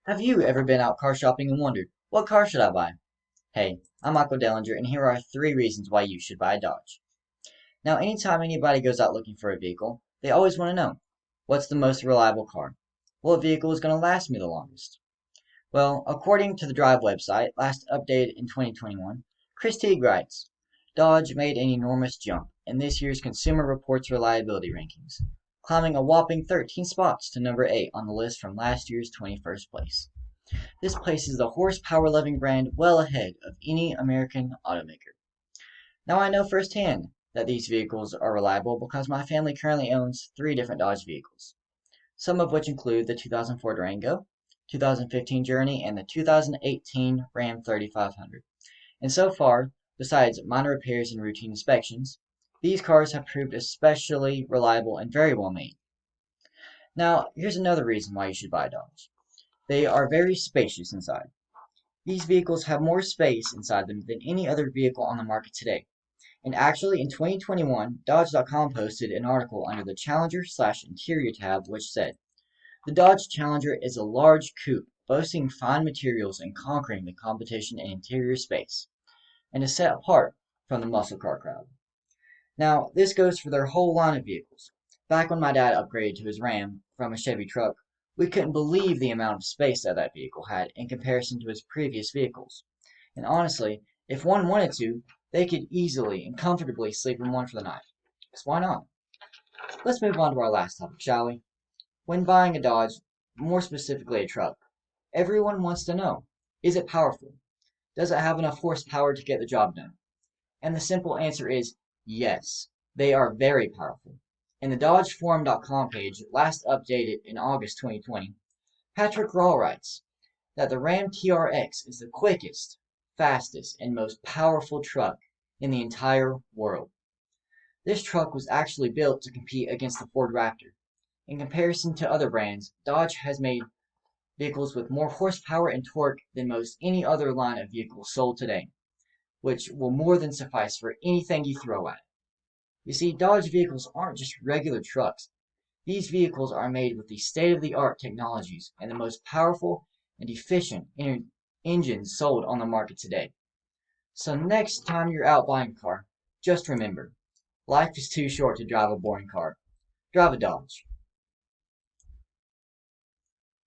Have you ever been out car shopping and wondered, what car should I buy? Hey, I'm Michael Dellinger, and here are 3 reasons why you should buy a Dodge. Now, anytime anybody goes out looking for a vehicle, they always want to know, what's the most reliable car? What vehicle is going to last me the longest? Well, according to the Drive website, last updated in 2021, Chris Teague writes, Dodge made an enormous jump in this year's Consumer Reports reliability rankings, climbing a whopping 13 spots to number 8 on the list from last year's 21st place. This places the horsepower-loving brand well ahead of any American automaker. Now I know firsthand that these vehicles are reliable because my family currently owns 3 different Dodge vehicles, some of which include the 2004 Durango, 2015 Journey, and the 2018 Ram 3500. And so far, besides minor repairs and routine inspections, these cars have proved especially reliable and very well made. Now, here's another reason why you should buy a Dodge. They are very spacious inside. These vehicles have more space inside them than any other vehicle on the market today. And actually, in 2021, Dodge.com posted an article under the Challenger/Interior tab which said, the Dodge Challenger is a large coupe boasting fine materials and conquering the competition in interior space, and is set apart from the muscle car crowd. Now, this goes for their whole line of vehicles. Back when my dad upgraded to his Ram from a Chevy truck, we couldn't believe the amount of space that vehicle had in comparison to his previous vehicles. And honestly, if one wanted to, they could easily and comfortably sleep in one for the night. Because why not? Let's move on to our last topic, shall we? When buying a Dodge, more specifically a truck, everyone wants to know, is it powerful? Does it have enough horsepower to get the job done? And the simple answer is yes, they are very powerful. In the DodgeForum.com page, last updated in August 2020, Patrick Raw writes that the Ram TRX is the quickest, fastest, and most powerful truck in the entire world. This truck was actually built to compete against the Ford Raptor. In comparison to other brands, Dodge has made vehicles with more horsepower and torque than most any other line of vehicles sold today, which will more than suffice for anything you throw at it. You see, Dodge vehicles aren't just regular trucks. These vehicles are made with the state-of-the-art technologies and the most powerful and efficient engines sold on the market today. So next time you're out buying a car, just remember, life is too short to drive a boring car. Drive a Dodge.